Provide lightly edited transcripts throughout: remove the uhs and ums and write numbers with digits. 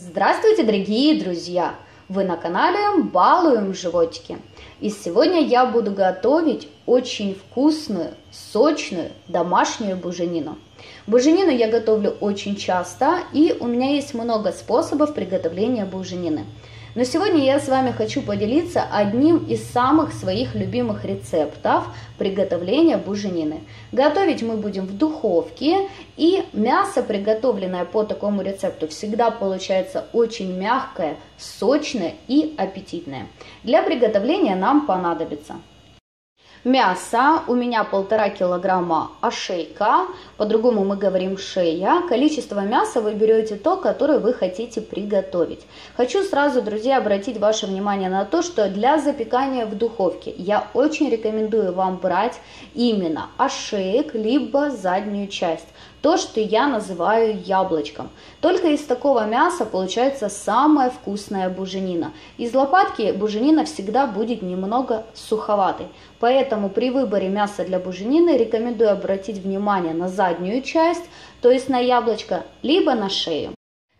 Здравствуйте, дорогие друзья! Вы на канале Балуем Животики. И сегодня я буду готовить очень вкусную, сочную домашнюю буженину. Буженину я готовлю очень часто, и у меня есть много способов приготовления буженины. Но сегодня я с вами хочу поделиться одним из самых своих любимых рецептов приготовления буженины. Готовить мы будем в духовке, и мясо, приготовленное по такому рецепту, всегда получается очень мягкое, сочное и аппетитное. Для приготовления нам понадобится мясо, у меня 1,5 килограмма ошейка, по-другому мы говорим шея. Количество мяса вы берете то, которое вы хотите приготовить. Хочу сразу, друзья, обратить ваше внимание на то, что для запекания в духовке я очень рекомендую вам брать именно ошеек, либо заднюю часть. То, что я называю яблочком. Только из такого мяса получается самая вкусная буженина. Из лопатки буженина всегда будет немного суховатой. Поэтому при выборе мяса для буженины рекомендую обратить внимание на заднюю часть, то есть на яблочко, либо на шею.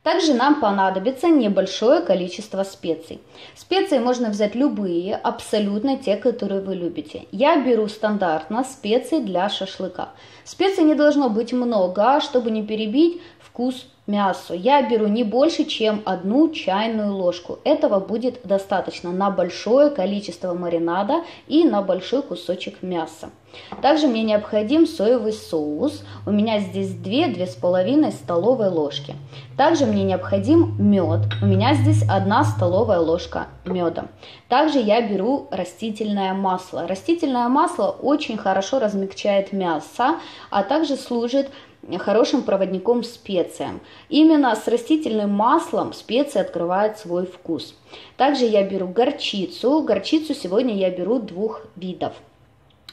Также нам понадобится небольшое количество специй. Специи можно взять любые, абсолютно те, которые вы любите. Я беру стандартно специи для шашлыка. Специй не должно быть много, чтобы не перебить вкус мясу. Я беру не больше, чем 1 чайную ложку. Этого будет достаточно на большое количество маринада и на большой кусочек мяса. Также мне необходим соевый соус. У меня здесь 2-2,5 столовые ложки. Также мне необходим мед. У меня здесь 1 столовая ложка меда. Также я беру растительное масло. Растительное масло очень хорошо размягчает мясо, а также служит хорошим проводником специям. Именно с растительным маслом специи открывают свой вкус. Также я беру горчицу. Горчицу сегодня я беру 2 видов.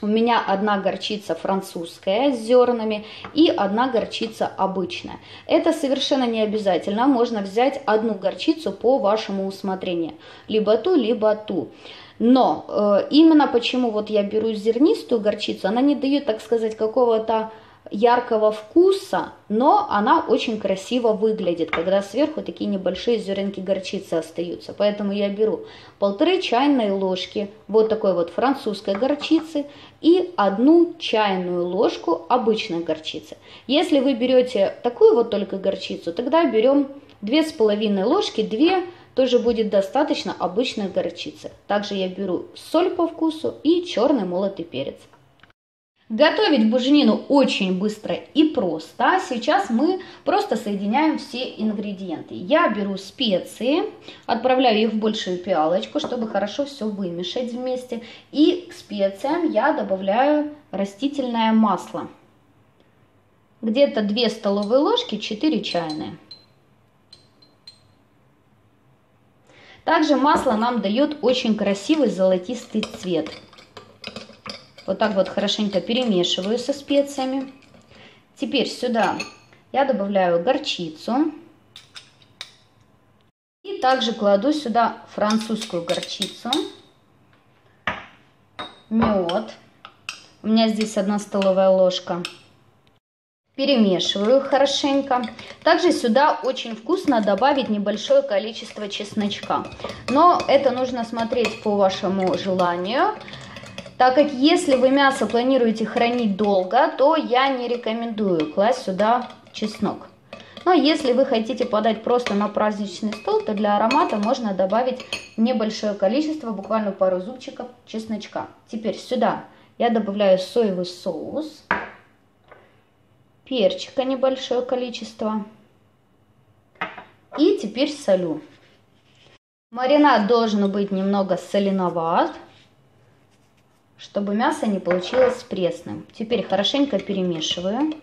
У меня 1 горчица французская с зернами и 1 горчица обычная. Это совершенно не обязательно. Можно взять 1 горчицу по вашему усмотрению. Либо ту, либо ту. Но именно почему вот я беру зернистую горчицу, она не дает, так сказать, какого-то яркого вкуса, но она очень красиво выглядит, когда сверху такие небольшие зернышки горчицы остаются. Поэтому я беру 1,5 чайной ложки вот такой вот французской горчицы и 1 чайную ложку обычной горчицы. Если вы берете такую вот только горчицу, тогда берем 2,5 ложки, 2 тоже будет достаточно обычной горчицы. Также я беру соль по вкусу и черный молотый перец. Готовить буженину очень быстро и просто. Сейчас мы просто соединяем все ингредиенты. Я беру специи, отправляю их в большую пиалочку, чтобы хорошо все вымешать вместе. И к специям я добавляю растительное масло. Где-то 2 столовые ложки, 4 чайные. Также масло нам дает очень красивый золотистый цвет. Вот так вот хорошенько перемешиваю со специями. Теперь сюда я добавляю горчицу. И также кладу сюда французскую горчицу. Мед. У меня здесь 1 столовая ложка. Перемешиваю хорошенько. Также сюда очень вкусно добавить небольшое количество чесночка. Но это нужно смотреть по вашему желанию. Так как если вы мясо планируете хранить долго, то я не рекомендую класть сюда чеснок. Но если вы хотите подать просто на праздничный стол, то для аромата можно добавить небольшое количество, буквально пару зубчиков чесночка. Теперь сюда я добавляю соевый соус, перчика небольшое количество и теперь солю. Маринад должен быть немного соленоват, чтобы мясо не получилось пресным. Теперь хорошенько перемешиваю.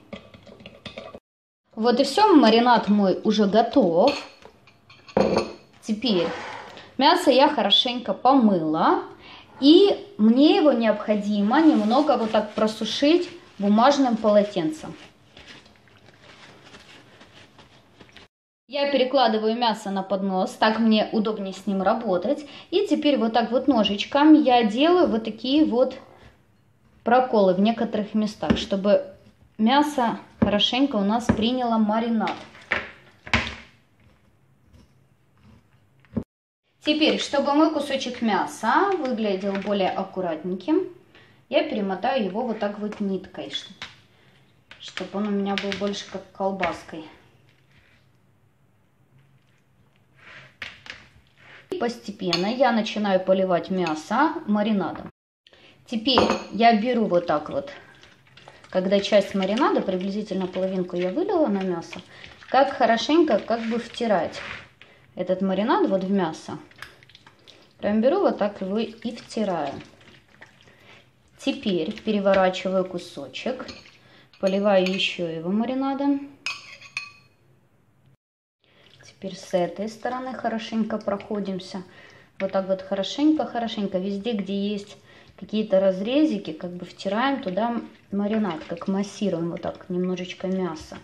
Вот и все, маринад мой уже готов. Теперь мясо я хорошенько помыла. И мне его необходимо немного вот так просушить бумажным полотенцем. Я перекладываю мясо на поднос, так мне удобнее с ним работать. И теперь вот так вот ножичком я делаю вот такие вот проколы в некоторых местах, чтобы мясо хорошенько у нас приняло маринад. Теперь, чтобы мой кусочек мяса выглядел более аккуратненьким, я перемотаю его вот так вот ниткой, чтобы он у меня был больше как колбаской. И постепенно я начинаю поливать мясо маринадом. Теперь я беру вот так вот, когда часть маринада, приблизительно половинку я вылила на мясо, как хорошенько как бы втирать этот маринад вот в мясо. Прям беру вот так его и втираю. Теперь переворачиваю кусочек, поливаю еще его маринадом. Теперь с этой стороны хорошенько проходимся. Вот так вот хорошенько, везде, где есть какие-то разрезики, как бы втираем туда маринад, как массируем вот так немножечко мясо.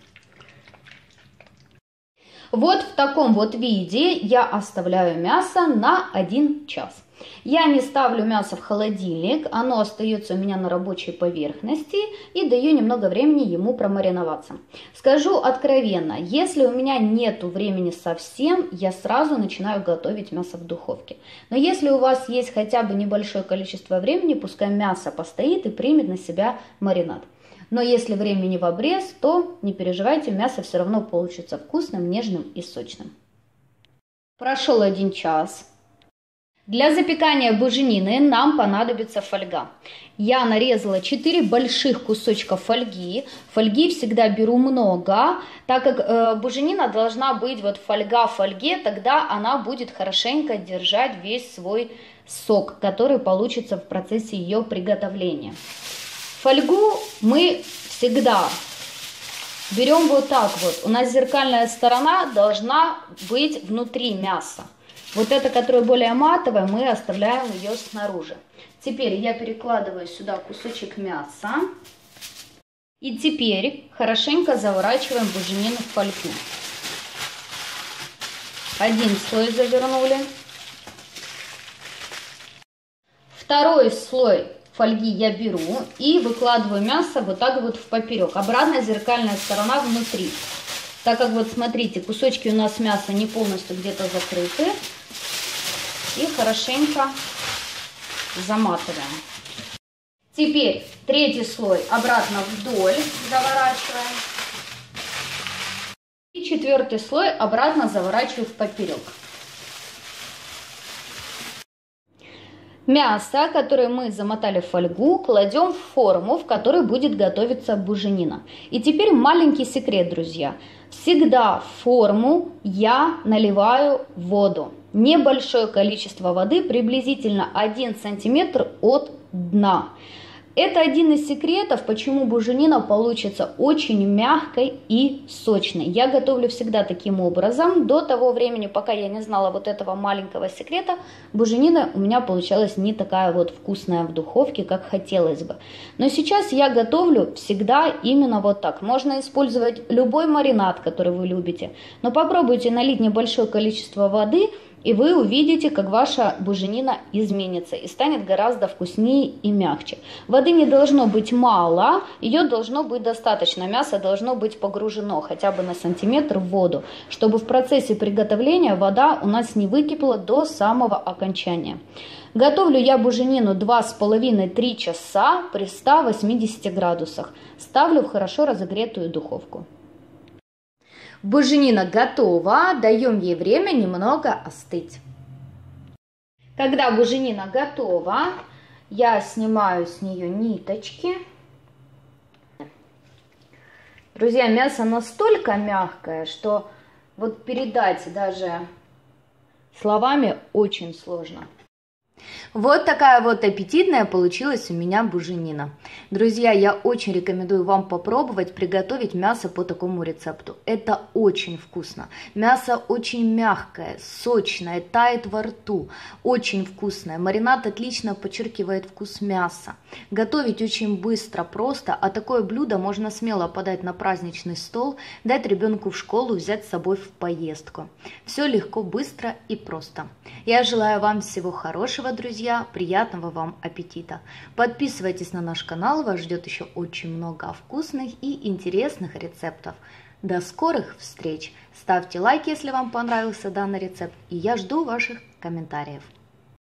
Вот в таком вот виде я оставляю мясо на 1 час. Я не ставлю мясо в холодильник, оно остается у меня на рабочей поверхности и даю немного времени ему промариноваться. Скажу откровенно, если у меня нету времени совсем, я сразу начинаю готовить мясо в духовке. Но если у вас есть хотя бы небольшое количество времени, пускай мясо постоит и примет на себя маринад. Но если времени в обрез, то не переживайте, мясо все равно получится вкусным, нежным и сочным. Прошел 1 час. Для запекания буженины нам понадобится фольга. Я нарезала 4 больших кусочка фольги. Фольги всегда беру много, так как буженина должна быть вот фольга в фольге, тогда она будет хорошенько держать весь свой сок, который получится в процессе ее приготовления. Фольгу мы всегда берем вот так вот. У нас зеркальная сторона должна быть внутри мяса. Вот эта, которая более матовая, мы оставляем ее снаружи. Теперь я перекладываю сюда кусочек мяса. И теперь хорошенько заворачиваем буженину в фольгу. 1 слой завернули. 2 слой фольги я беру и выкладываю мясо вот так вот в поперек. Обратная зеркальная сторона внутри. Так как вот смотрите, кусочки у нас мяса не полностью где-то закрыты. И хорошенько заматываем. Теперь 3 слой обратно вдоль заворачиваем. И 4 слой обратно заворачиваю в поперек. Мясо, которое мы замотали в фольгу, кладем в форму, в которой будет готовиться буженина. И теперь маленький секрет, друзья. Всегда в форму я наливаю воду. Небольшое количество воды, приблизительно 1 сантиметр от дна. Это один из секретов, почему буженина получится очень мягкой и сочной. Я готовлю всегда таким образом. До того времени, пока я не знала вот этого маленького секрета, буженина у меня получалась не такая вот вкусная в духовке, как хотелось бы. Но сейчас я готовлю всегда именно вот так. Можно использовать любой маринад, который вы любите, но попробуйте налить небольшое количество воды, и вы увидите, как ваша буженина изменится и станет гораздо вкуснее и мягче. Воды не должно быть мало, ее должно быть достаточно. Мясо должно быть погружено хотя бы на сантиметр в воду, чтобы в процессе приготовления вода у нас не выкипела до самого окончания. Готовлю я буженину 2,5-3 часа при 180 градусах. Ставлю в хорошо разогретую духовку. Буженина готова, даем ей время немного остыть. Когда буженина готова, я снимаю с нее ниточки. Друзья, мясо настолько мягкое, что вот передать даже словами очень сложно. Вот такая вот аппетитная получилась у меня буженина. Друзья, я очень рекомендую вам попробовать приготовить мясо по такому рецепту. Это очень вкусно. Мясо очень мягкое, сочное, тает во рту. Очень вкусное. Маринад отлично подчеркивает вкус мяса. Готовить очень быстро, просто, а такое блюдо можно смело подать на праздничный стол, дать ребенку в школу, взять с собой в поездку. Все легко, быстро и просто. Я желаю вам всего хорошего, друзья, приятного вам аппетита. Подписывайтесь на наш канал, вас ждет еще очень много вкусных и интересных рецептов. До скорых встреч! Ставьте лайк, если вам понравился данный рецепт, и я жду ваших комментариев.